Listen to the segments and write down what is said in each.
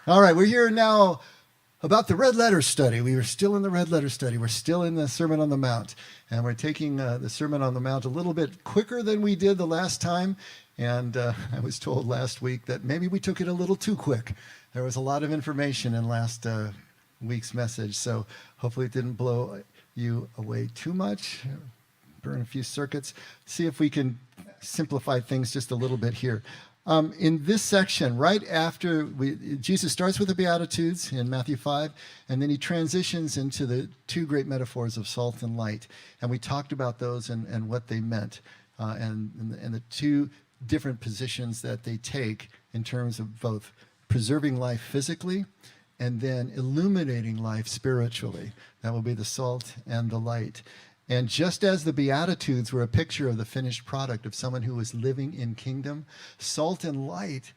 All right, we're here now about the red letter study. We were still in the red letter study. We're still in the Sermon on the Mount. And we're taking the Sermon on the Mount a little bit quicker than we did the last time. And I was told last week that maybe we took it a little too quick. There was a lot of information in last week's message. So hopefully it didn't blow you away too much, burn a few circuits. See if we can simplify things just a little bit here. In this section, right after Jesus starts with the Beatitudes in Matthew 5, and then he transitions into the two great metaphors of salt and light. And we talked about those and what they meant, and the two different positions that they take in terms of both preserving life physically and then illuminating life spiritually. That will be the salt and the light. And just as the Beatitudes were a picture of the finished product of someone who was living in kingdom, salt and light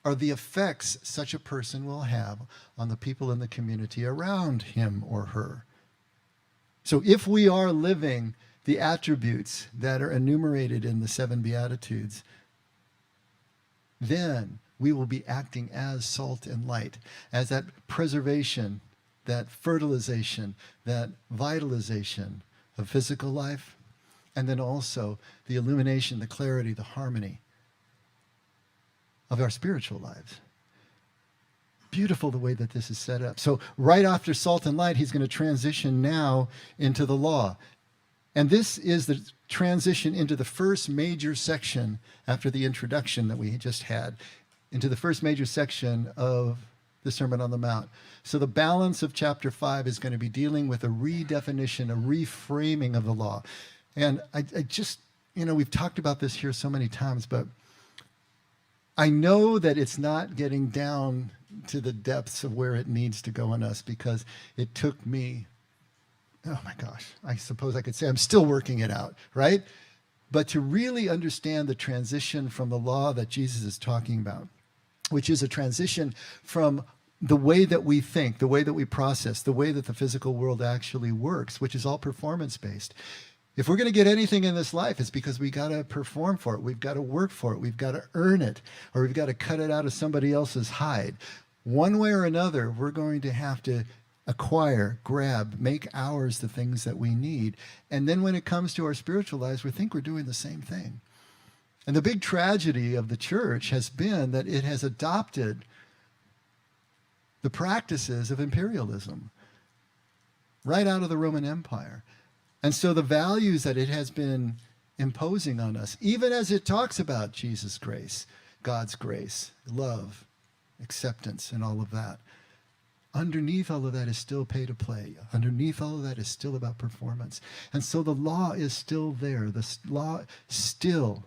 are the effects such a person will have on the people in the community around him or her. So if we are living the attributes that are enumerated in the 7 Beatitudes, then we will be acting as salt and light, as that preservation, that fertilization, that vitalization of physical life, and then also the illumination, the clarity, the harmony of our spiritual lives. Beautiful the way that this is set up. So right after salt and light, he's going to transition now into the law. And this is the transition into the first major section after the introduction that we just had, into the first major section of the Sermon on the Mount. So the balance of chapter 5 is going to be dealing with a redefinition, a reframing of the law. And I just, we've talked about this here so many times, but I know that it's not getting down to the depths of where it needs to go in us, because it took me, oh my gosh, I suppose I could say I'm still working it out, right? But to really understand the transition from the law that Jesus is talking about, which is a transition from the way that we think, the way that we process, the way that the physical world actually works, which is all performance-based. If we're going to get anything in this life, it's because we got to perform for it. We've got to work for it. We've got to earn it, or we've got to cut it out of somebody else's hide. One way or another, we're going to have to acquire, grab, make ours the things that we need. And then when it comes to our spiritual lives, we think we're doing the same thing. And the big tragedy of the church has been that it has adopted the practices of imperialism right out of the Roman Empire. And so the values that it has been imposing on us, even as it talks about Jesus' grace, God's grace, love, acceptance, and all of that, underneath all of that is still pay to play. Underneath all of that is still about performance. And so the law is still there. The law still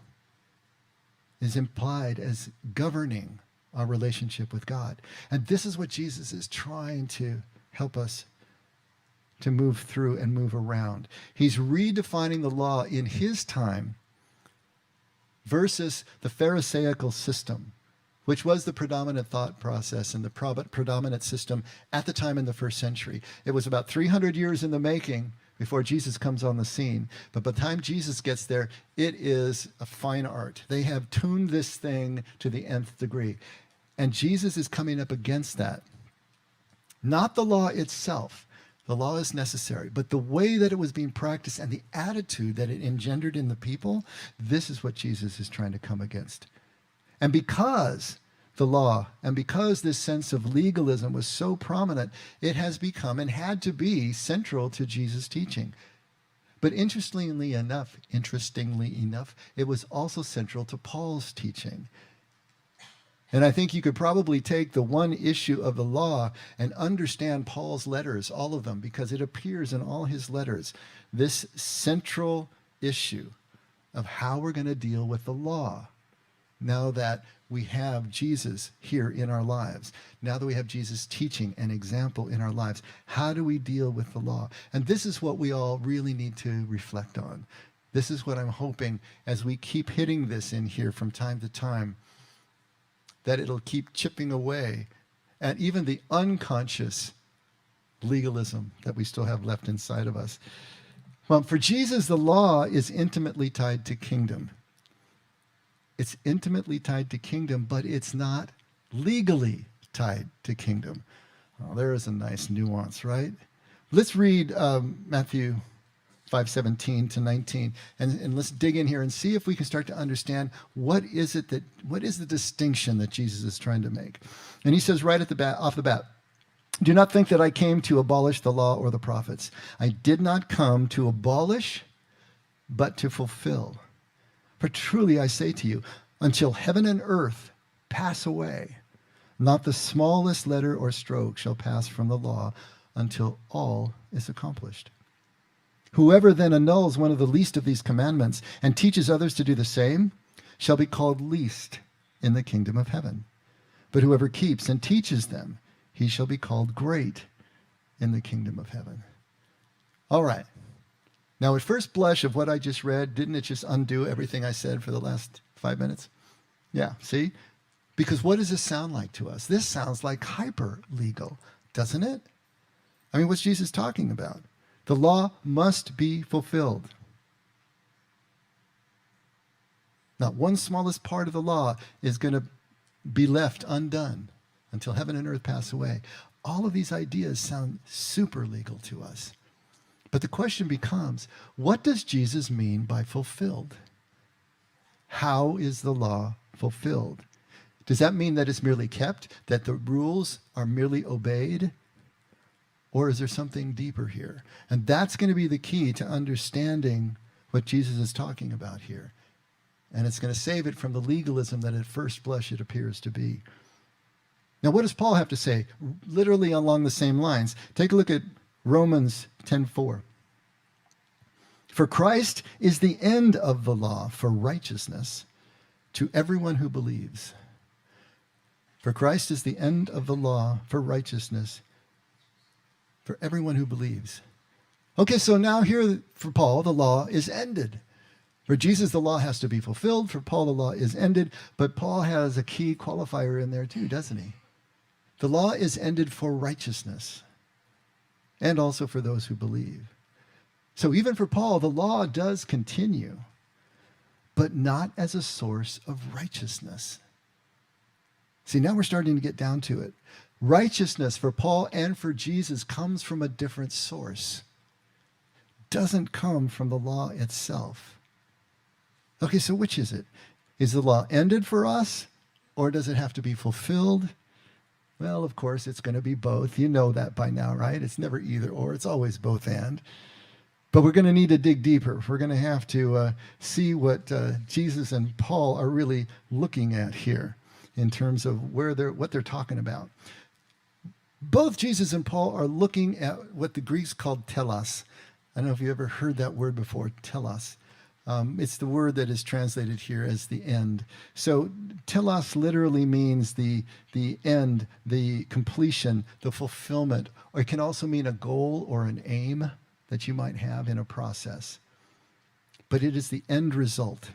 is implied as governing our relationship with God. And this is what Jesus is trying to help us to move through and move around. He's redefining the law in his time versus the Pharisaical system, which was the predominant thought process and the predominant system at the time in the first century. It was about 300 years in the making before Jesus comes on the scene. But by the time Jesus gets there, it is a fine art. They have tuned this thing to the nth degree. And Jesus is coming up against that. Not the law itself. The law is necessary. But the way that it was being practiced and the attitude that it engendered in the people, this is what Jesus is trying to come against. And because the law and because this sense of legalism was so prominent, it has become and had to be central to Jesus' teaching. But interestingly enough, it was also central to Paul's teaching. And I think you could probably take the one issue of the law and understand Paul's letters, all of them, because it appears in all his letters, this central issue of how we're going to deal with the law now that we have Jesus here in our lives. Now that we have Jesus teaching an example in our lives, how do we deal with the law? And this is what we all really need to reflect on. This is what I'm hoping as we keep hitting this in here from time to time, that it'll keep chipping away at even the unconscious legalism that we still have left inside of us. Well, for Jesus, the law is intimately tied to kingdom. It's intimately tied to kingdom, but it's not legally tied to kingdom. Oh, there is a nice nuance, right? Let's read Matthew 5:17 to 19, and let's dig in here and see if we can start to understand what is the distinction that Jesus is trying to make. And he says right off the bat, "Do not think that I came to abolish the law or the prophets. I did not come to abolish, but to fulfill. For truly I say to you, until heaven and earth pass away, not the smallest letter or stroke shall pass from the law until all is accomplished. Whoever then annuls one of the least of these commandments and teaches others to do the same shall be called least in the kingdom of heaven. But whoever keeps and teaches them, he shall be called great in the kingdom of heaven." All right. Now, at first blush of what I just read, didn't it just undo everything I said for the last 5 minutes? Yeah, see? Because what does this sound like to us? This sounds like hyper-legal, doesn't it? I mean, what's Jesus talking about? The law must be fulfilled. Not one smallest part of the law is going to be left undone until heaven and earth pass away. All of these ideas sound super legal to us. But the question becomes, what does Jesus mean by fulfilled? How is the law fulfilled? Does that mean that it's merely kept, that the rules are merely obeyed? Or is there something deeper here? And that's going to be the key to understanding what Jesus is talking about here. And it's going to save it from the legalism that at first blush it appears to be. Now, what does Paul have to say? Literally along the same lines. Take a look at Romans 10:4. "For Christ is the end of the law for righteousness to everyone who believes." For Christ is the end of the law for righteousness for everyone who believes. Okay, so now here for Paul, the law is ended. For Jesus, the law has to be fulfilled. For Paul, the law is ended. But Paul has a key qualifier in there too, doesn't he? The law is ended for righteousness and also for those who believe. So even for Paul, the law does continue, but not as a source of righteousness. See, now we're starting to get down to it. Righteousness for Paul and for Jesus comes from a different source. Doesn't come from the law itself. Okay, so which is it? Is the law ended for us, or does it have to be fulfilled? Well, of course, it's going to be both. You know that by now, right? It's never either or. It's always both and. But we're going to need to dig deeper. We're going to have to see what Jesus and Paul are really looking at here in terms of what they're talking about. Both Jesus and Paul are looking at what the Greeks called telos. I don't know if you ever heard that word before, telos. It's the word that is translated here as the end. So telos literally means the end, the completion, the fulfillment, or it can also mean a goal or an aim that you might have in a process. But it is the end result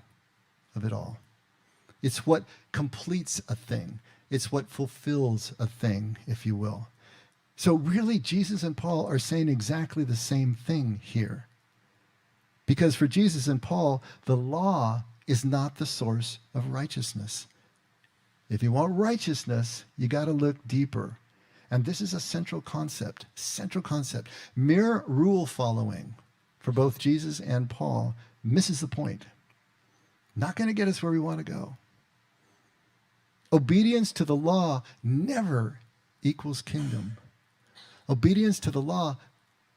of it all. It's what completes a thing. It's what fulfills a thing, if you will. So really, Jesus and Paul are saying exactly the same thing here. Because for Jesus and Paul, the law is not the source of righteousness. If you want righteousness, you got to look deeper. And this is a central concept. Mere rule following for both Jesus and Paul misses the point. Not going to get us where we want to go. Obedience to the law never equals kingdom. Obedience to the law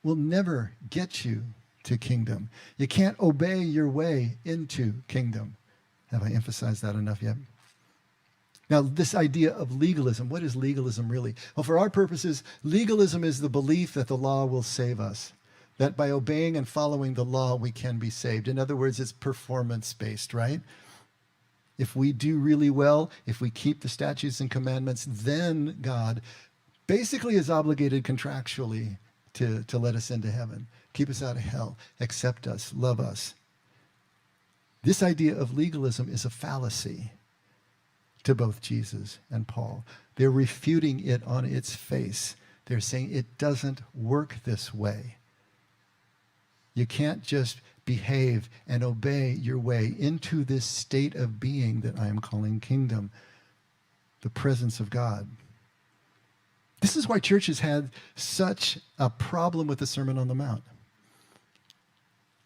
will never get you to kingdom. You can't obey your way into kingdom. Have I emphasized that enough yet? Now, this idea of legalism, what is legalism really? Well, for our purposes, legalism is the belief that the law will save us, that by obeying and following the law, we can be saved. In other words, it's performance-based, right? If we do really well, if we keep the statutes and commandments, then God basically is obligated contractually to let us into heaven, keep us out of hell, accept us, love us. This idea of legalism is a fallacy to both Jesus and Paul. They're refuting it on its face. They're saying it doesn't work this way. You can't just behave and obey your way into this state of being that I am calling kingdom, the presence of God. This is why churches had such a problem with the Sermon on the Mount.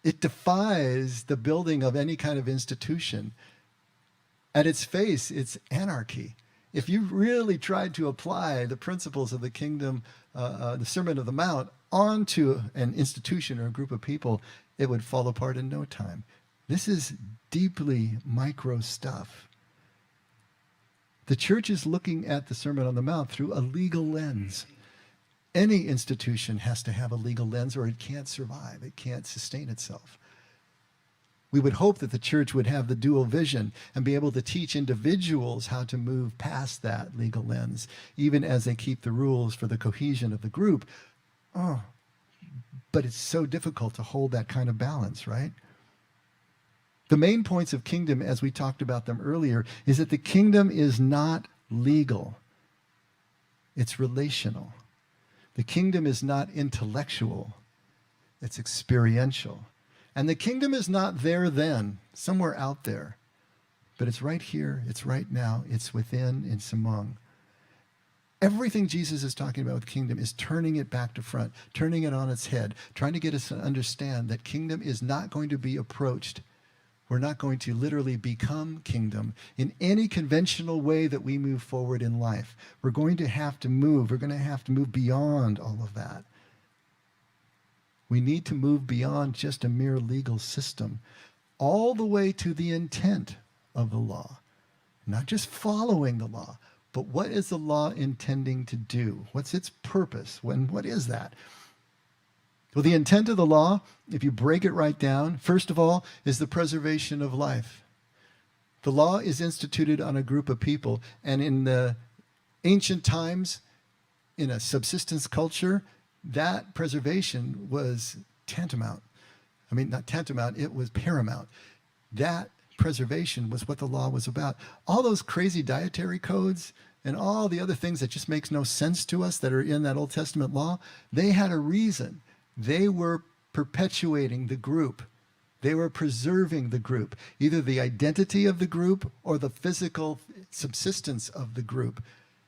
It defies the building of any kind of institution. At its face, it's anarchy. If you really tried to apply the principles of the kingdom, the Sermon on the Mount, onto an institution or a group of people, it would fall apart in no time. This is deeply micro stuff. The church is looking at the Sermon on the Mount through a legal lens. Any institution has to have a legal lens or it can't survive. It can't sustain itself. We would hope that the church would have the dual vision and be able to teach individuals how to move past that legal lens, even as they keep the rules for the cohesion of the group. Oh, but it's so difficult to hold that kind of balance, right? The main points of kingdom, as we talked about them earlier, is that the kingdom is not legal. It's relational. The kingdom is not intellectual. It's experiential. And the kingdom is not there then, somewhere out there. But it's right here, it's right now, it's within, it's among. Everything Jesus is talking about with kingdom is turning it back to front, turning it on its head, trying to get us to understand that kingdom is not going to be approached. We're not going to literally become kingdom in any conventional way that we move forward in life. We're going to have to move. We're going to have to move beyond all of that. We need to move beyond just a mere legal system, all the way to the intent of the law. Not just following the law, but what is the law intending to do? What's its purpose? What is that? Well, the intent of the law, if you break it right down, first of all, is the preservation of life. The law is instituted on a group of people, and in the ancient times, in a subsistence culture, that preservation was tantamount. I mean, not tantamount, it was paramount. That preservation was what the law was about. All those crazy dietary codes and all the other things that just makes no sense to us that are in that Old Testament law, they had a reason. They were perpetuating the group. They were preserving the group, either the identity of the group or the physical subsistence of the group.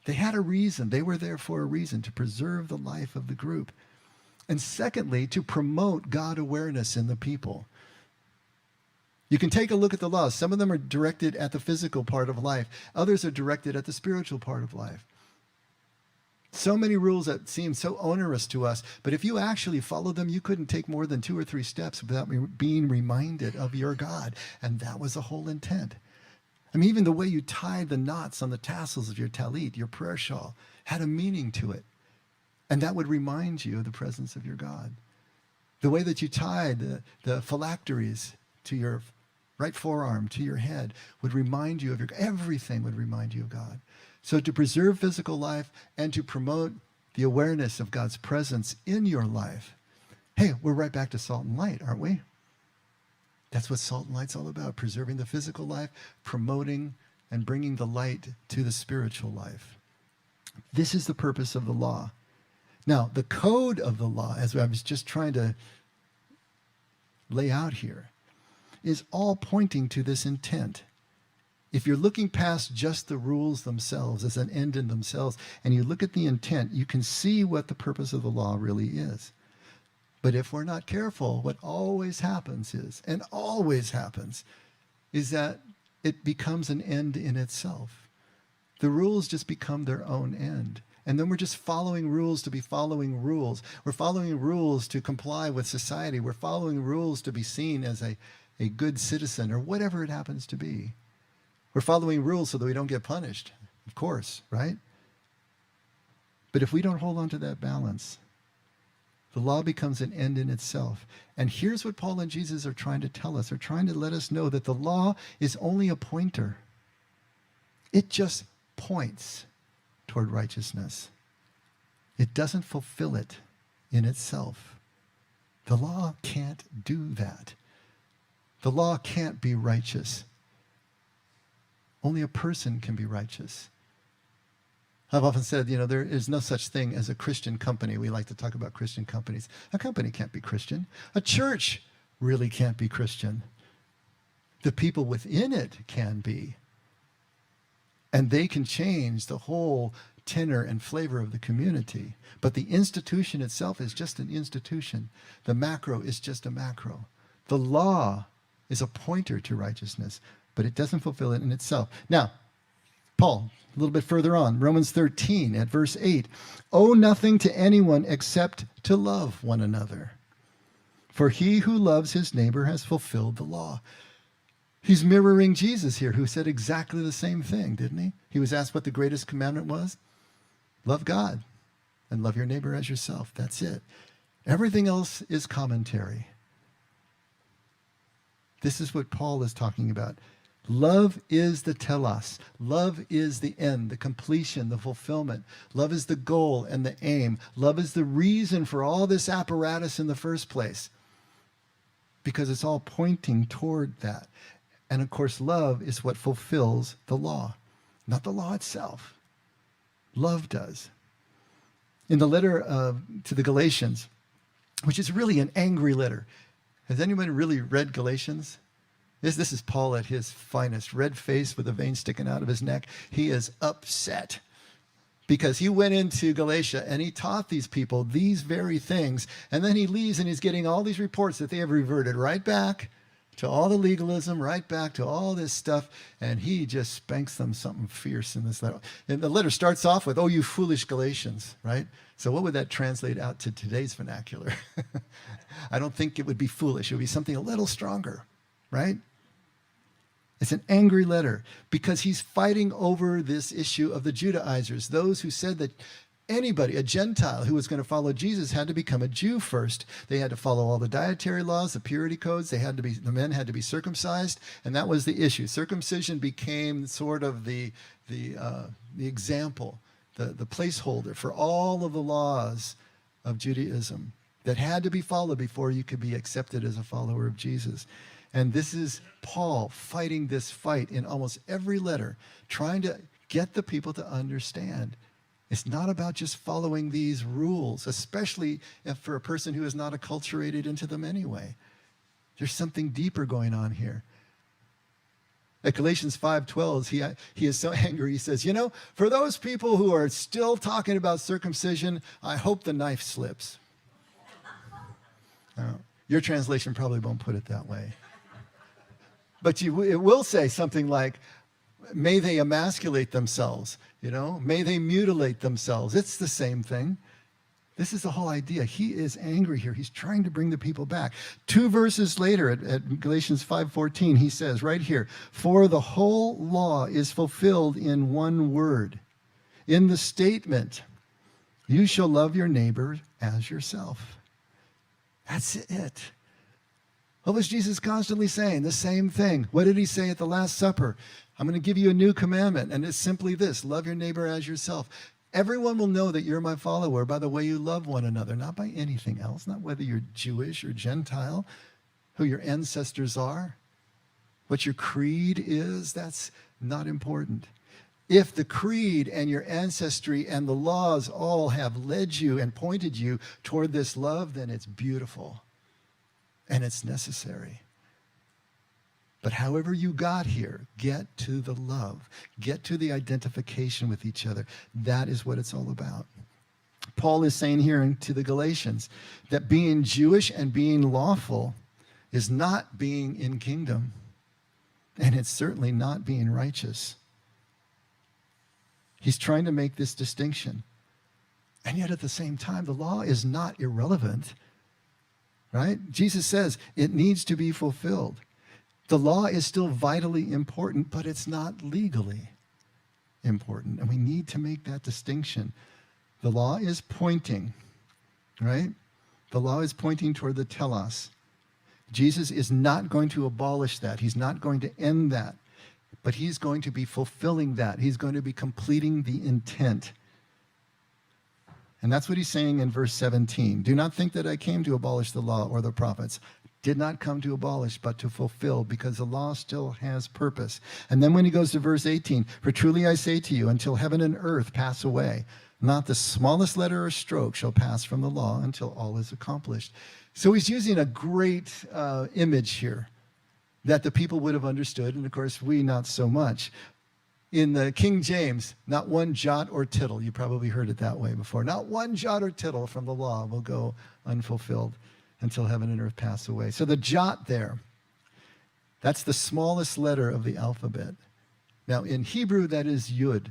They had a reason. They were there for a reason, to preserve the life of the group. And secondly, to promote God awareness in the people. You can take a look at the laws. Some of them are directed at the physical part of life. Others are directed at the spiritual part of life. So many rules that seem so onerous to us, but if you actually follow them, you couldn't take more than 2 or 3 steps without being reminded of your God. And that was the whole intent. I mean, even the way you tied the knots on the tassels of your talit, your prayer shawl, had a meaning to it. And that would remind you of the presence of your God. The way that you tied the phylacteries to your right forearm, to your head, would remind you of everything would remind you of God. So to preserve physical life and to promote the awareness of God's presence in your life. Hey, we're right back to salt and light, aren't we? That's what salt and light's all about, preserving the physical life, promoting and bringing the light to the spiritual life. This is the purpose of the law. Now, the code of the law, as I was just trying to lay out here, is all pointing to this intent. If you're looking past just the rules themselves as an end in themselves, and you look at the intent, you can see what the purpose of the law really is. But if we're not careful, what always happens is that it becomes an end in itself. The rules just become their own end. And then we're just following rules to be following rules. We're following rules to comply with society. We're following rules to be seen as a good citizen or whatever it happens to be. We're following rules so that we don't get punished, of course, right? But if we don't hold on to that balance, the law becomes an end in itself. And here's what Paul and Jesus are trying to tell us. They're trying to let us know that the law is only a pointer. It just points toward righteousness. It doesn't fulfill it in itself. The law can't do that. The law can't be righteous. Only a person can be righteous. I've often said, there is no such thing as a Christian company. We like to talk about Christian companies. A company can't be Christian. A church really can't be Christian. The people within it can be. And they can change the whole tenor and flavor of the community. But the institution itself is just an institution. The macro is just a macro. The law is a pointer to righteousness, but it doesn't fulfill it in itself. Now, Paul, a little bit further on, Romans 13 at verse 8, owe nothing to anyone except to love one another. For he who loves his neighbor has fulfilled the law. He's mirroring Jesus here, who said exactly the same thing, didn't he? He was asked what the greatest commandment was. Love God and love your neighbor as yourself. That's it. Everything else is commentary. This is what Paul is talking about. Love is the telos. Love is the end, the completion, the fulfillment. Love is the goal and the aim. Love is the reason for all this apparatus in the first place, because it's all pointing toward that. And of course, love is what fulfills the law, not the law itself. Love does. In the letter to the Galatians, which is really an angry letter. Has anybody really read Galatians? This is Paul at his finest, red face with a vein sticking out of his neck. He is upset because he went into Galatia and he taught these people these very things. And then he leaves and he's getting all these reports that they have reverted right back to all the legalism, right back to all this stuff. And he just spanks them something fierce in this letter. And the letter starts off with, oh, you foolish Galatians, right? So what would that translate out to today's vernacular? I don't think it would be foolish. It would be something a little stronger, right? It's an angry letter because he's fighting over this issue of the Judaizers, those who said that anybody, a Gentile who was going to follow Jesus, had to become a Jew first. They had to follow all the dietary laws, the purity codes. The men had to be circumcised, and that was the issue. Circumcision became sort of the example, the placeholder for all of the laws of Judaism that had to be followed before you could be accepted as a follower of Jesus. And this is Paul fighting this fight in almost every letter, trying to get the people to understand. It's not about just following these rules, especially if for a person who is not acculturated into them anyway. There's something deeper going on here. At Galatians 5:12, he is so angry, he says, for those people who are still talking about circumcision, I hope the knife slips. Your translation probably won't put it that way. But it will say something like, may they emasculate themselves, may they mutilate themselves. It's the same thing. This is the whole idea. He is angry here. He's trying to bring the people back. 2 verses later at Galatians 5:14, he says right here, for the whole law is fulfilled in one word, in the statement, you shall love your neighbor as yourself. That's it. What was Jesus constantly saying? The same thing. What did he say at the Last Supper? I'm going to give you a new commandment, and it's simply this: love your neighbor as yourself. Everyone will know that you're my follower by the way you love one another, not by anything else, not whether you're Jewish or Gentile, who your ancestors are, what your creed is. That's not important. If the creed and your ancestry and the laws all have led you and pointed you toward this love, then it's beautiful. And it's necessary. But however you got here, get to the love. Get to the identification with each other. That is what it's all about. Paul is saying here to the Galatians that being Jewish and being lawful is not being in kingdom. And it's certainly not being righteous. He's trying to make this distinction. And yet at the same time, the law is not irrelevant. Right? Jesus says it needs to be fulfilled. The law is still vitally important, but it's not legally important. And we need to make that distinction. The law is pointing, right? The law is pointing toward the telos. Jesus is not going to abolish that. He's not going to end that. But he's going to be fulfilling that. He's going to be completing the intent. And that's what he's saying in verse 17. Do not think that I came to abolish the law or the prophets. Did not come to abolish, but to fulfill, because the law still has purpose. And then when he goes to verse 18, for truly I say to you, until heaven and earth pass away, not the smallest letter or stroke shall pass from the law until all is accomplished. So he's using a great image here that the people would have understood, and of course we not so much. In the King James, not one jot or tittle. You probably heard it that way before. Not one jot or tittle from the law will go unfulfilled until heaven and earth pass away. So the jot there, that's the smallest letter of the alphabet. Now in Hebrew, that is yud.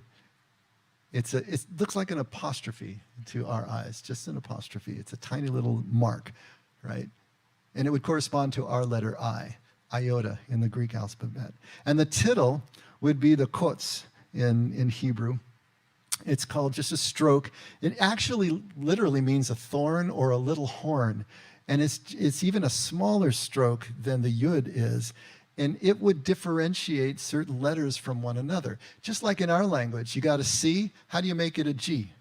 It looks like an apostrophe to our eyes, just an apostrophe. It's a tiny little mark, right? And it would correspond to our letter I, iota in the Greek alphabet. And the tittle would be the kots in Hebrew. It's called just a stroke. It actually literally means a thorn or a little horn. And it's even a smaller stroke than the yud is. And it would differentiate certain letters from one another. Just like in our language, you got a C, how do you make it a G?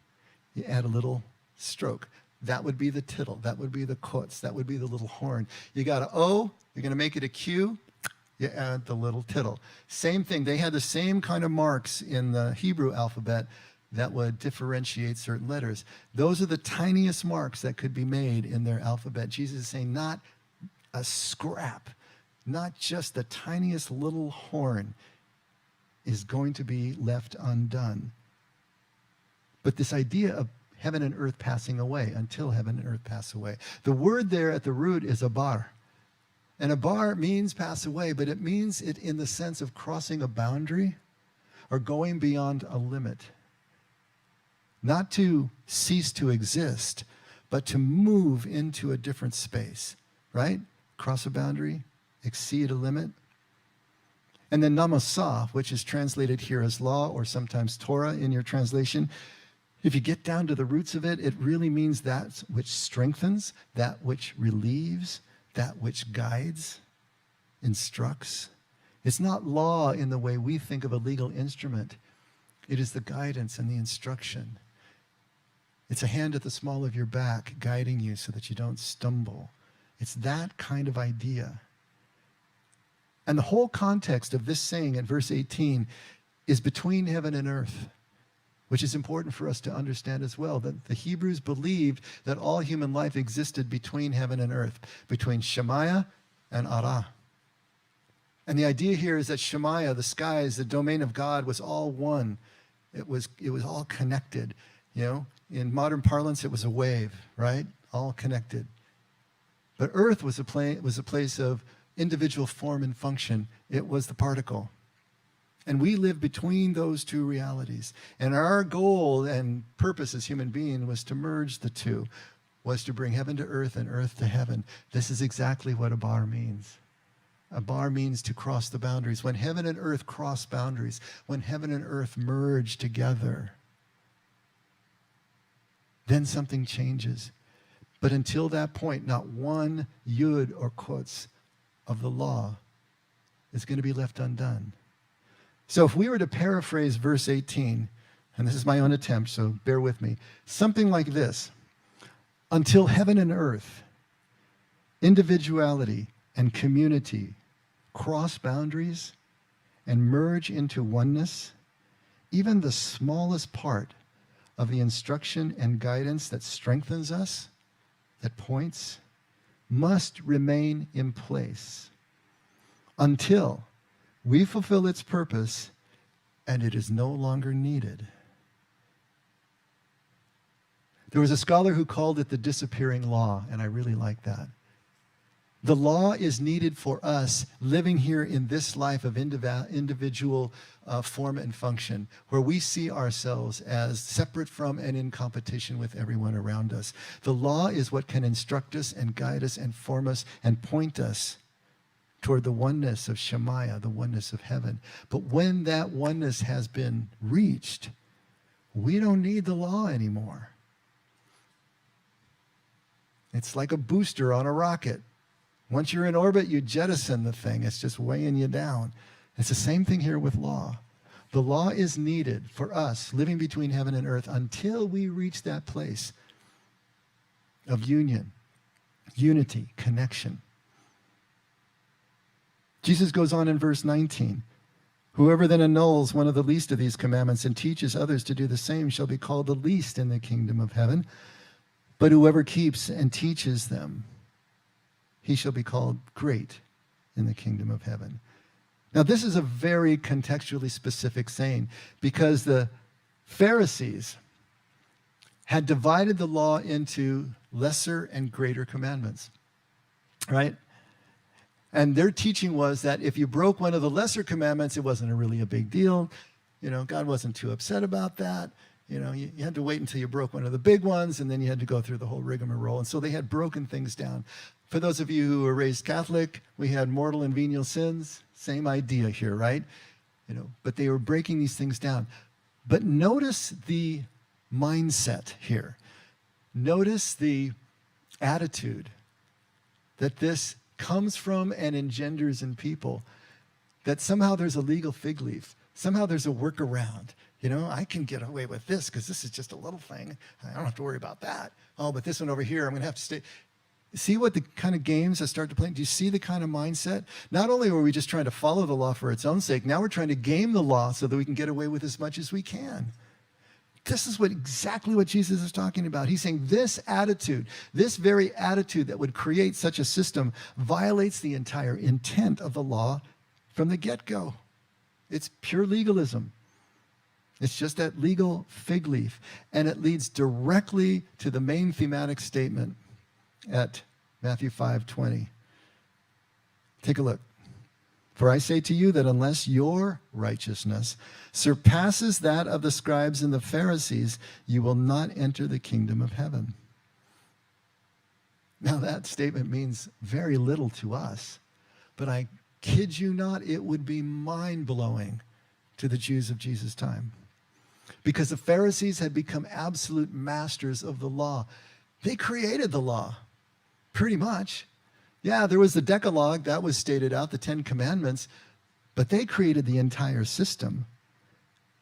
You add a little stroke. That would be the tittle. That would be the kots. That would be the little horn. You got an O, you're going to make it a Q, you add the little tittle. Same thing. They had the same kind of marks in the Hebrew alphabet that would differentiate certain letters. Those are the tiniest marks that could be made in their alphabet. Jesus is saying not a scrap, not just the tiniest little horn is going to be left undone. But this idea of heaven and earth passing away, until heaven and earth pass away. The word there at the root is abar. And abar means pass away, but it means it in the sense of crossing a boundary or going beyond a limit. Not to cease to exist, but to move into a different space, right? Cross a boundary, exceed a limit. And then namasah, which is translated here as law or sometimes Torah in your translation, if you get down to the roots of it, it really means that which strengthens, that which relieves, that which guides, instructs. It's not law in the way we think of a legal instrument. It is the guidance and the instruction. It's a hand at the small of your back guiding you so that you don't stumble. It's that kind of idea. And the whole context of this saying at verse 18 is between heaven and earth, which is important for us to understand as well, that the Hebrews believed that all human life existed between heaven and earth, between Shemaiah and Ara. And the idea here is that Shemaiah, the skies, the domain of God, was all one. It was all connected. You know, in modern parlance, it was a wave, right? All connected. But earth was a place of individual form and function. It was the particle. And we live between those two realities. And our goal and purpose as human beings was to merge the two, was to bring heaven to earth and earth to heaven. This is exactly what abar means. Abar means to cross the boundaries. When heaven and earth cross boundaries, when heaven and earth merge together, then something changes. But until that point, not one yud or kots of the law is going to be left undone. So if we were to paraphrase verse 18, and this is my own attempt, so bear with me, something like this: until heaven and earth, individuality and community cross boundaries and merge into oneness, even the smallest part of the instruction and guidance that strengthens us, that points, must remain in place until we fulfill its purpose and it is no longer needed. There was a scholar who called it the disappearing law, and I really like that. The law is needed for us living here in this life of individual form and function, where we see ourselves as separate from and in competition with everyone around us. The law is what can instruct us and guide us and form us and point us toward the oneness of Shemaiah, the oneness of heaven. But when that oneness has been reached, we don't need the law anymore. It's like a booster on a rocket. Once you're in orbit, you jettison the thing. It's just weighing you down. It's the same thing here with law. The law is needed for us living between heaven and earth until we reach that place of union, unity, connection. Jesus goes on in verse 19. Whoever then annuls one of the least of these commandments and teaches others to do the same shall be called the least in the kingdom of heaven. But whoever keeps and teaches them, he shall be called great in the kingdom of heaven. Now, this is a very contextually specific saying because the Pharisees had divided the law into lesser and greater commandments, right? And their teaching was that if you broke one of the lesser commandments, it wasn't really a big deal. God wasn't too upset about that. You had to wait until you broke one of the big ones, and then you had to go through the whole rigmarole. And so they had broken things down. For those of you who were raised Catholic, we had mortal and venial sins. Same idea here, right? But they were breaking these things down. But notice the mindset here. Notice the attitude that this comes from and engenders in people, that somehow there's a legal fig leaf. Somehow there's a workaround. I can get away with this because this is just a little thing. I don't have to worry about that. Oh, but this one over here, I'm going to have to stay. See what the kind of games that start to play? Do you see the kind of mindset? Not only were we just trying to follow the law for its own sake, now we're trying to game the law so that we can get away with as much as we can. This is exactly what Jesus is talking about. He's saying this attitude, this very attitude that would create such a system, violates the entire intent of the law from the get-go. It's pure legalism. It's just that legal fig leaf. And it leads directly to the main thematic statement at Matthew 5:20. Take a look. For I say to you that unless your righteousness surpasses that of the scribes and the Pharisees, you will not enter the kingdom of heaven. Now that statement means very little to us, but I kid you not, it would be mind-blowing to the Jews of Jesus' time. Because the Pharisees had become absolute masters of the law. They created the law, pretty much. Yeah, there was the Decalogue, that was stated out, the 10 Commandments, but they created the entire system.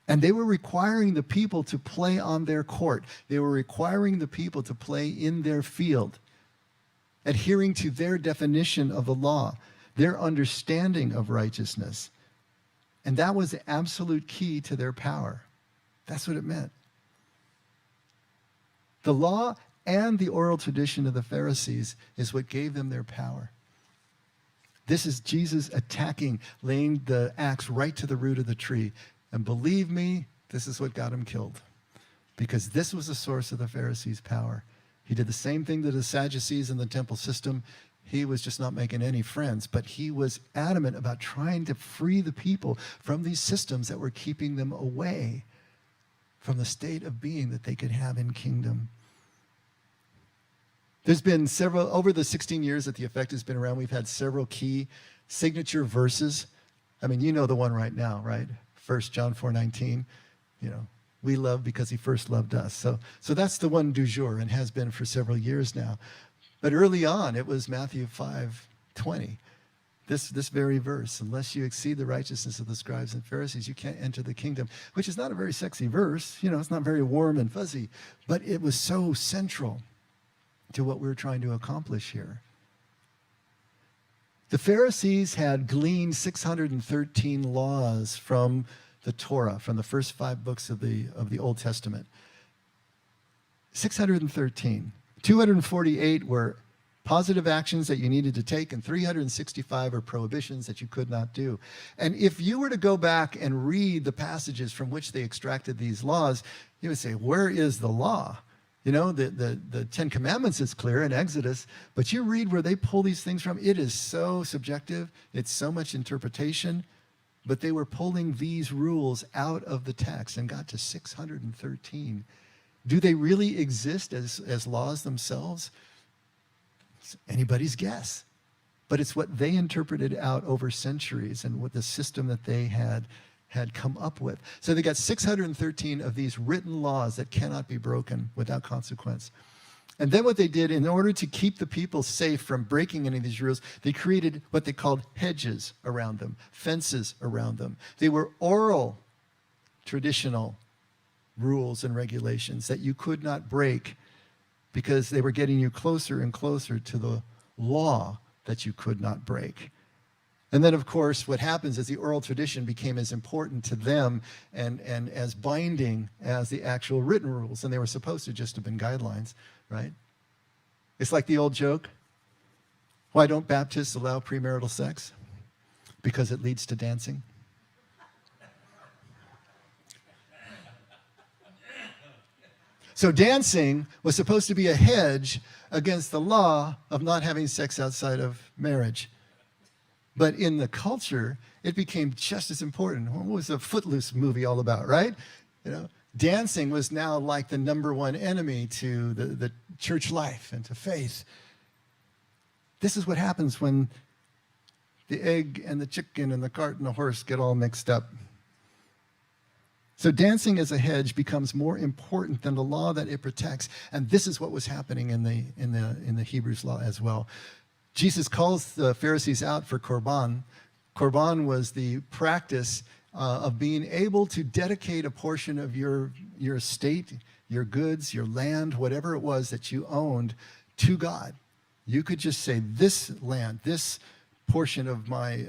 And they were requiring the people to play on their court. They were requiring the people to play in their field, adhering to their definition of the law, their understanding of righteousness. And that was the absolute key to their power. That's what it meant. The law and the oral tradition of the Pharisees is what gave them their power. This is Jesus attacking, laying the axe right to the root of the tree. And believe me, this is what got him killed. Because this was the source of the Pharisees' power. He did the same thing to the Sadducees in the temple system. He was just not making any friends, but he was adamant about trying to free the people from these systems that were keeping them away from the state of being that they could have in kingdom. There's been several, over the 16 years that the effect has been around, we've had several key signature verses. I mean, you know the one right now, right? 1 John 4:19, we love because he first loved us. So that's the one du jour and has been for several years now. But early on, it was Matthew 5:20. This very verse, unless you exceed the righteousness of the scribes and Pharisees, you can't enter the kingdom, which is not a very sexy verse. It's not very warm and fuzzy, but it was so central to what we're trying to accomplish here. The Pharisees had gleaned 613 laws from the Torah, from the first 5 books of the Old Testament. 613. 248 were positive actions that you needed to take, and 365 are prohibitions that you could not do. And if you were to go back and read the passages from which they extracted these laws, you would say, where is the law? The 10 Commandments is clear in Exodus, but you read where they pull these things from, it is so subjective, it's so much interpretation, but they were pulling these rules out of the text and got to 613. Do they really exist as laws themselves? It's anybody's guess. But it's what they interpreted out over centuries and what the system that they had come up with. So they got 613 of these written laws that cannot be broken without consequence. And then what they did, in order to keep the people safe from breaking any of these rules, they created what they called hedges around them, fences around them. They were oral, traditional rules and regulations that you could not break because they were getting you closer and closer to the law that you could not break. And then, of course, what happens is the oral tradition became as important to them and as binding as the actual written rules. And they were supposed to just have been guidelines, right? It's like the old joke, why don't Baptists allow premarital sex? Because it leads to dancing. So dancing was supposed to be a hedge against the law of not having sex outside of marriage. But in the culture, it became just as important. What was the Footloose movie all about, right? Dancing was now like the number one enemy to the church life and to faith. This is what happens when the egg and the chicken and the cart and the horse get all mixed up. So dancing as a hedge becomes more important than the law that it protects. And this is what was happening in the Hebrews law as well. Jesus calls the Pharisees out for korban. Korban was the practice of being able to dedicate a portion of your estate, your goods, your land, whatever it was that you owned, to God. You could just say, this land, this portion of my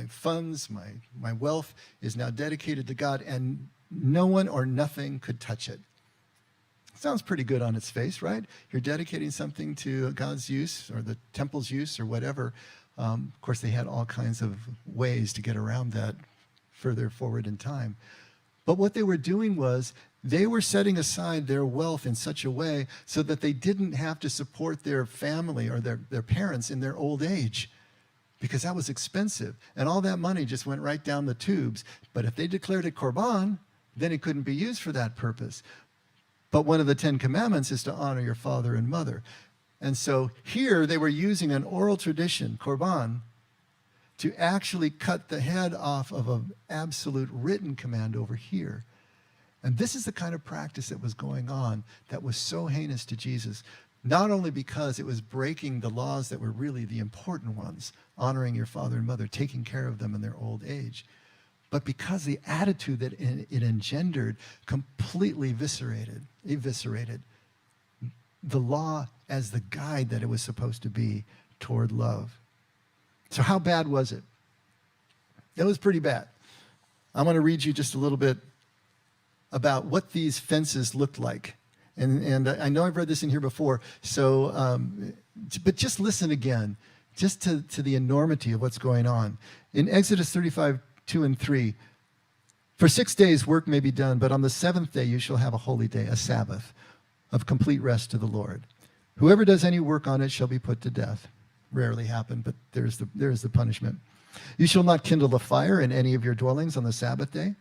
funds, my wealth is now dedicated to God, and no one or nothing could touch it. Sounds pretty good on its face, right? You're dedicating something to God's use or the temple's use or whatever. Of course, they had all kinds of ways to get around that further forward in time. But what they were doing was they were setting aside their wealth in such a way so that they didn't have to support their family or their parents in their old age, because that was expensive. And all that money just went right down the tubes. But if they declared it korban, then it couldn't be used for that purpose. But one of the 10 commandments is to honor your father and mother. And so here they were using an oral tradition, korban, to actually cut the head off of an absolute written command over here. And this is the kind of practice that was going on that was so heinous to Jesus, not only because it was breaking the laws that were really the important ones, honoring your father and mother, taking care of them in their old age, but because the attitude that it engendered completely eviscerated the law as the guide that it was supposed to be toward love. So how bad was it? It was pretty bad. I'm going to read you just a little bit about what these fences looked like. And I know I've read this in here before, so but just listen again, just to the enormity of what's going on. In Exodus 35, 2 and 3, for 6 days work may be done, but on the seventh day you shall have a holy day, a Sabbath, of complete rest to the Lord. Whoever does any work on it shall be put to death. Rarely happen, but there is the punishment. You shall not kindle a fire in any of your dwellings on the Sabbath day.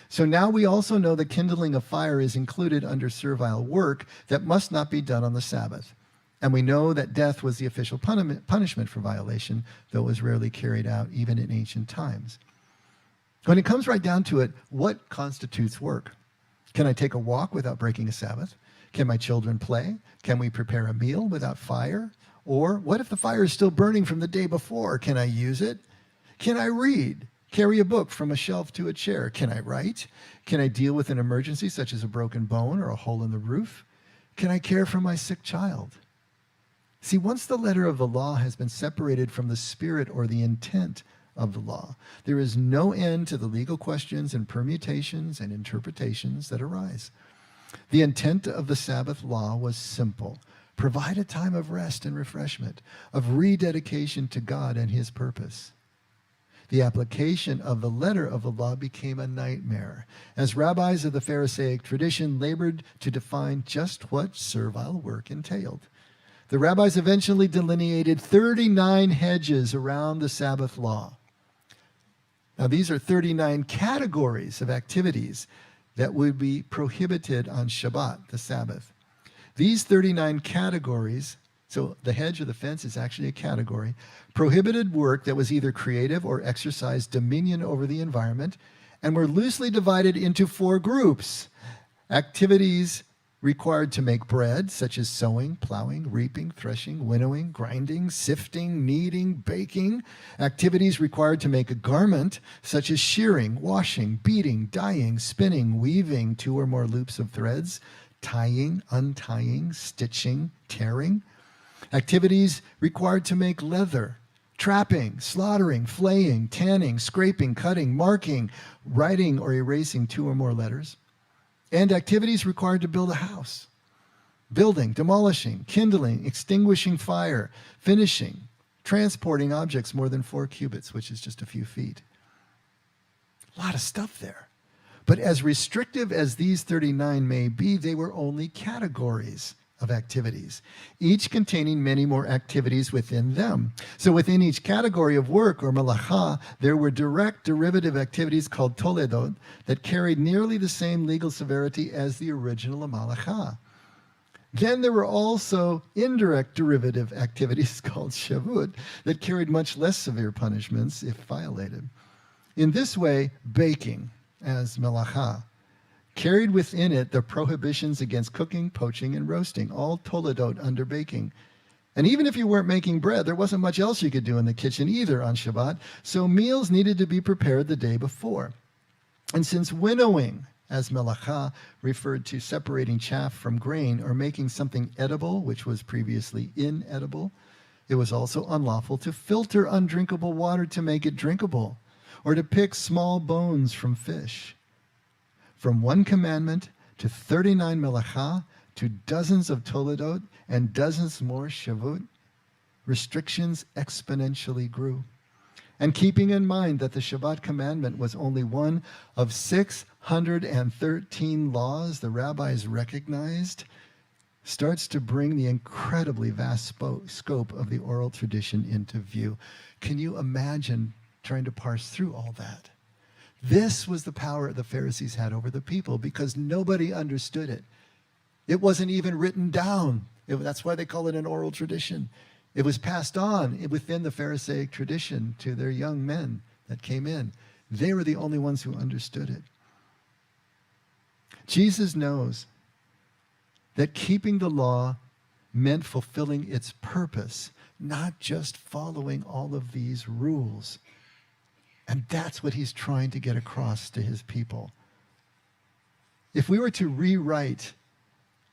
So now we also know that kindling a fire is included under servile work that must not be done on the Sabbath. And we know that death was the official punishment for violation, though it was rarely carried out even in ancient times. When it comes right down to it, what constitutes work? Can I take a walk without breaking a Sabbath? Can my children play? Can we prepare a meal without fire? Or what if the fire is still burning from the day before? Can I use it? Can I read? Carry a book from a shelf to a chair? Can I write? Can I deal with an emergency such as a broken bone or a hole in the roof? Can I care for my sick child? See, once the letter of the law has been separated from the spirit or the intent of the law, there is no end to the legal questions and permutations and interpretations that arise. The intent of the Sabbath law was simple: provide a time of rest and refreshment, of rededication to God and his purpose. The application of the letter of the law became a nightmare, as rabbis of the Pharisaic tradition labored to define just what servile work entailed. The rabbis eventually delineated 39 hedges around the Sabbath law. Now, these are 39 categories of activities that would be prohibited on Shabbat, the Sabbath. These 39 categories, so the hedge or the fence is actually a category, prohibited work that was either creative or exercised dominion over the environment, and were loosely divided into 4 groups. Activities required to make bread, such as sowing, plowing, reaping, threshing, winnowing, grinding, sifting, kneading, baking. Activities required to make a garment, such as shearing, washing, beating, dyeing, spinning, weaving 2 or more loops of threads, tying, untying, stitching, tearing. Activities required to make leather, trapping, slaughtering, flaying, tanning, scraping, cutting, marking, writing or erasing 2 or more letters. And activities required to build a house, building, demolishing, kindling, extinguishing fire, finishing, transporting objects more than 4 cubits, which is just a few feet. A lot of stuff there. But as restrictive as these 39 may be, they were only categories of activities, each containing many more activities within them. So within each category of work, or malacha, there were direct derivative activities called toledot that carried nearly the same legal severity as the original malacha. Then there were also indirect derivative activities called shavut that carried much less severe punishments if violated. In this way, baking, as melacha, carried within it the prohibitions against cooking, poaching, and roasting, all toledot under baking. And even if you weren't making bread, there wasn't much else you could do in the kitchen either on Shabbat, so meals needed to be prepared the day before. And since winnowing, as melacha, referred to separating chaff from grain or making something edible, which was previously inedible, it was also unlawful to filter undrinkable water to make it drinkable, or to pick small bones from fish. From one commandment to 39 melacha to dozens of toledot and dozens more shavut, restrictions exponentially grew. And keeping in mind that the Shabbat commandment was only one of 613 laws the rabbis recognized, starts to bring the incredibly vast scope of the oral tradition into view. Can you imagine trying to parse through all that? This was the power the Pharisees had over the people because nobody understood it. It wasn't even written down. That's why they call it an oral tradition. It was passed on within the Pharisaic tradition to their young men that came in. They were the only ones who understood it. Jesus knows that keeping the law meant fulfilling its purpose, not just following all of these rules. And that's what he's trying to get across to his people. If we were to rewrite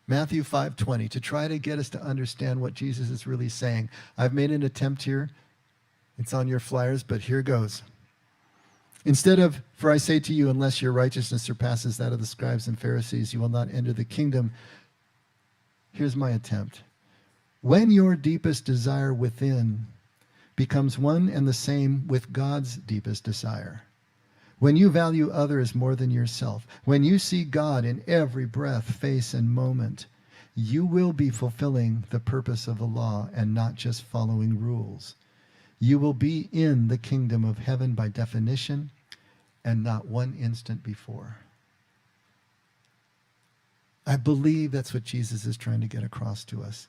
Matthew 5:20 to try to get us to understand what Jesus is really saying, I've made an attempt here. It's on your flyers, but here goes. Instead of, for I say to you, unless your righteousness surpasses that of the scribes and Pharisees, you will not enter the kingdom. Here's my attempt. When your deepest desire within becomes one and the same with God's deepest desire, when you value others more than yourself, when you see God in every breath, face, and moment, you will be fulfilling the purpose of the law and not just following rules. You will be in the kingdom of heaven by definition and not one instant before. I believe that's what Jesus is trying to get across to us.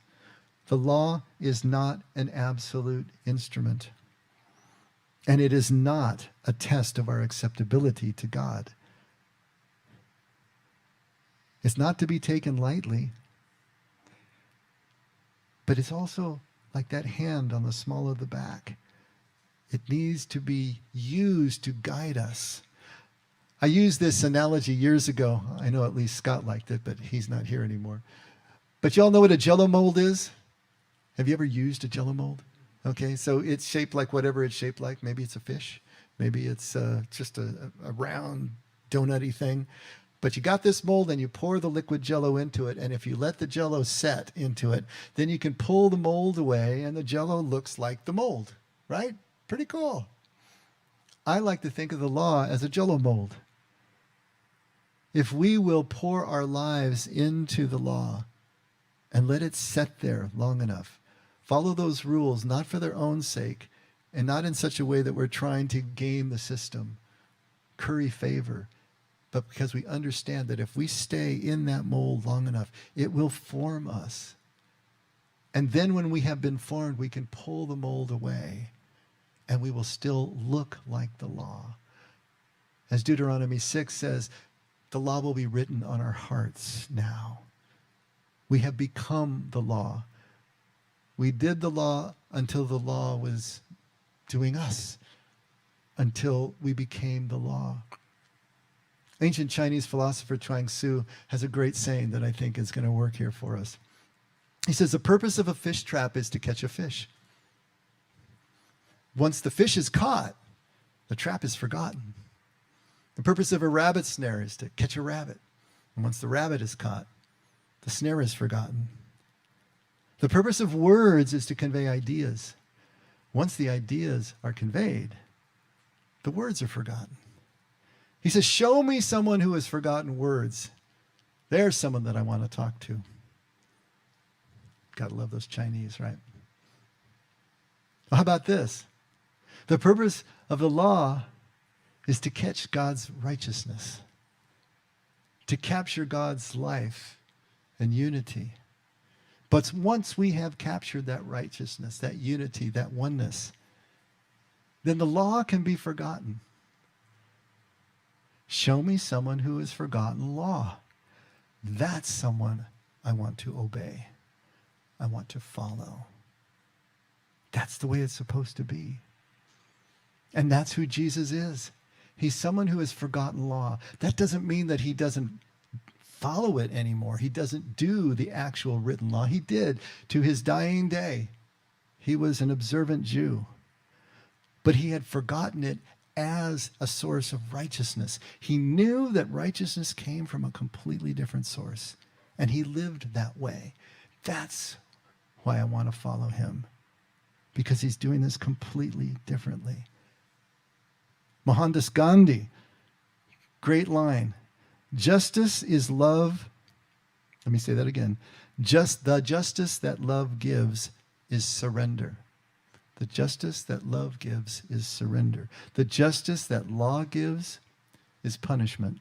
The law is not an absolute instrument, and it is not a test of our acceptability to God. It's not to be taken lightly, but it's also like that hand on the small of the back. It needs to be used to guide us. I used this analogy years ago. I know at least Scott liked it, but he's not here anymore. But you all know what a Jell-O mold is? Have you ever used a Jell-O mold? Okay, so it's shaped like whatever it's shaped like. Maybe it's a fish. Maybe it's just a round donut-y thing. But you got this mold and you pour the liquid Jell-O into it, and if you let the Jell-O set into it, then you can pull the mold away and the Jell-O looks like the mold, right? Pretty cool. I like to think of the law as a Jell-O mold. If we will pour our lives into the law and let it set there long enough, follow those rules, not for their own sake, and not in such a way that we're trying to game the system, curry favor, but because we understand that if we stay in that mold long enough, it will form us. And then when we have been formed, we can pull the mold away, and we will still look like the law. As Deuteronomy 6 says, the law will be written on our hearts now. We have become the law. We did the law until the law was doing us, until we became the law. Ancient Chinese philosopher Chuang Tzu has a great saying that I think is going to work here for us. He says, the purpose of a fish trap is to catch a fish. Once the fish is caught, the trap is forgotten. The purpose of a rabbit snare is to catch a rabbit. And once the rabbit is caught, the snare is forgotten. The purpose of words is to convey ideas. Once the ideas are conveyed, the words are forgotten. He says, show me someone who has forgotten words. There's someone that I want to talk to. Gotta love those Chinese, right? How about this? The purpose of the law is to catch God's righteousness, to capture God's life and unity. But once we have captured that righteousness, that unity, that oneness, then the law can be forgotten. Show me someone who has forgotten law. That's someone I want to obey. I want to follow. That's the way it's supposed to be. And that's who Jesus is. He's someone who has forgotten law. That doesn't mean that he doesn't follow it anymore. He doesn't do the actual written law. He did to his dying day. He was an observant Jew. But he had forgotten it as a source of righteousness. He knew that righteousness came from a completely different source. And he lived that way. That's why I want to follow him. Because he's doing this completely differently. Mohandas Gandhi, great line. Justice is love. Let me say that again. The justice that love gives is surrender. The justice that love gives is surrender. The justice that law gives is punishment.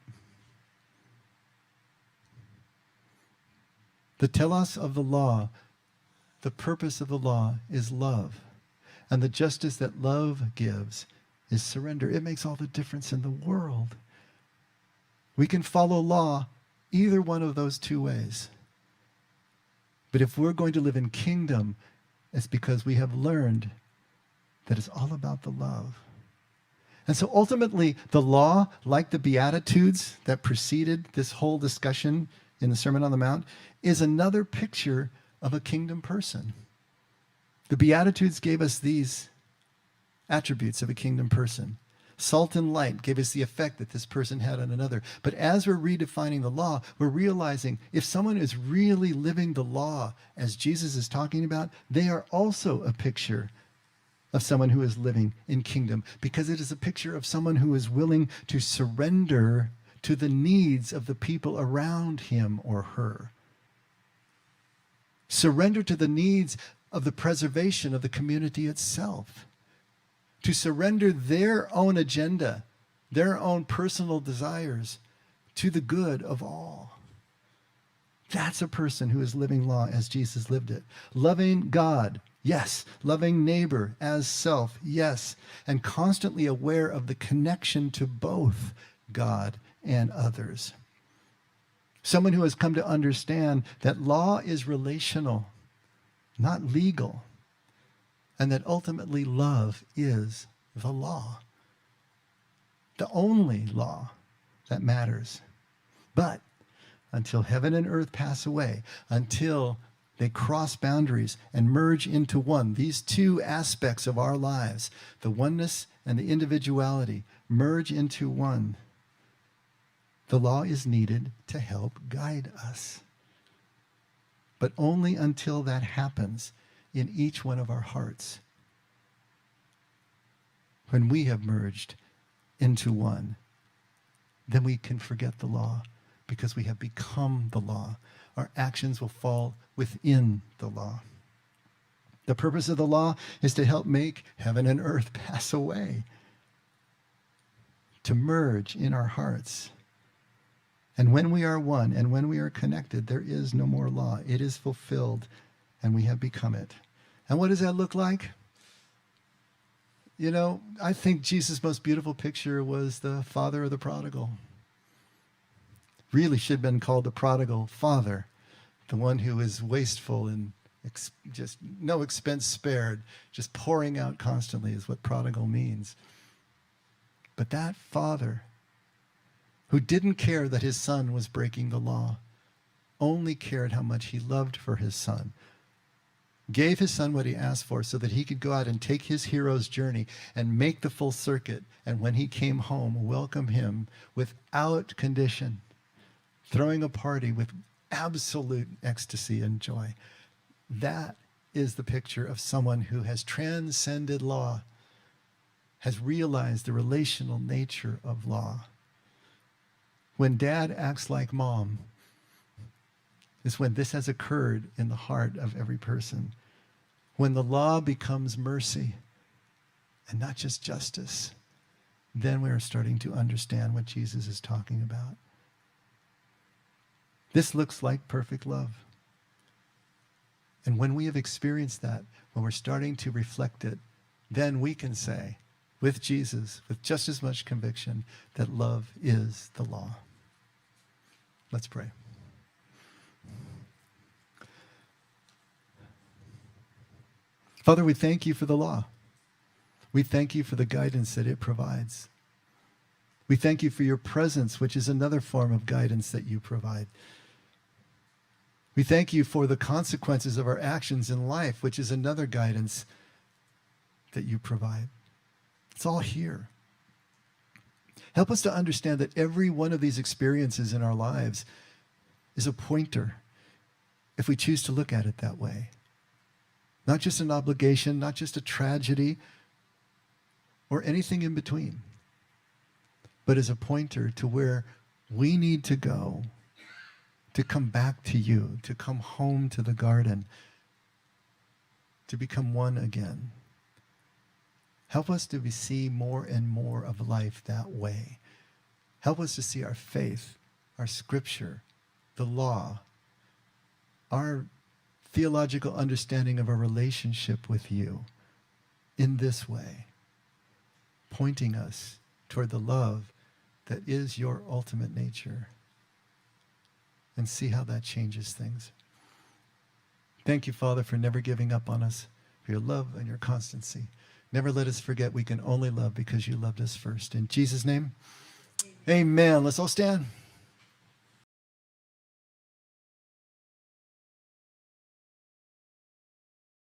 The telos of the law, the purpose of the law is love. And the justice that love gives is surrender. It makes all the difference in the world. We can follow law either one of those two ways. But if we're going to live in kingdom, it's because we have learned that it's all about the love. And so ultimately, the law, like the Beatitudes that preceded this whole discussion in the Sermon on the Mount, is another picture of a kingdom person. The Beatitudes gave us these attributes of a kingdom person. Salt and light gave us the effect that this person had on another. But as we're redefining the law, we're realizing if someone is really living the law as Jesus is talking about, they are also a picture of someone who is living in kingdom, because it is a picture of someone who is willing to surrender to the needs of the people around him or her. Surrender to the needs of the preservation of the community itself. To surrender their own agenda, their own personal desires to the good of all. That's a person who is living law as Jesus lived it. Loving God, yes. Loving neighbor as self, yes. And constantly aware of the connection to both God and others. Someone who has come to understand that law is relational, not legal. And that ultimately love is the law. The only law that matters. But until heaven and earth pass away, until they cross boundaries and merge into one, these two aspects of our lives, the oneness and the individuality, merge into one, the law is needed to help guide us. But only until that happens in each one of our hearts. When we have merged into one, then we can forget the law because we have become the law. Our actions will fall within the law. The purpose of the law is to help make heaven and earth pass away, to merge in our hearts. And when we are one and when we are connected, there is no more law. It is fulfilled and we have become it. And what does that look like? You know, I think Jesus' most beautiful picture was the father of the prodigal. Really should have been called the prodigal father, the one who is wasteful and just no expense spared, just pouring out constantly is what prodigal means. But that father who didn't care that his son was breaking the law, only cared how much he loved for his son, gave his son what he asked for so that he could go out and take his hero's journey and make the full circuit. And when he came home, welcome him without condition, throwing a party with absolute ecstasy and joy. That is the picture of someone who has transcended law, has realized the relational nature of law. When dad acts like mom, is when this has occurred in the heart of every person. When the law becomes mercy and not just justice, then we are starting to understand what Jesus is talking about. This looks like perfect love. And when we have experienced that, when we're starting to reflect it, then we can say, with Jesus, with just as much conviction, that love is the law. Let's pray. Father, we thank you for the law. We thank you for the guidance that it provides. We thank you for your presence, which is another form of guidance that you provide. We thank you for the consequences of our actions in life, which is another guidance that you provide. It's all here. Help us to understand that every one of these experiences in our lives is a pointer, if we choose to look at it that way. Not just an obligation, not just a tragedy, or anything in between, but as a pointer to where we need to go to come back to you, to come home to the garden, to become one again. Help us to see more and more of life that way. Help us to see our faith, our scripture, the law, our theological understanding of our relationship with you in this way, pointing us toward the love that is your ultimate nature, and see how that changes things. Thank you, Father, for never giving up on us, for your love and your constancy. Never let us forget we can only love because you loved us first. In Jesus' name, amen. Let's all stand.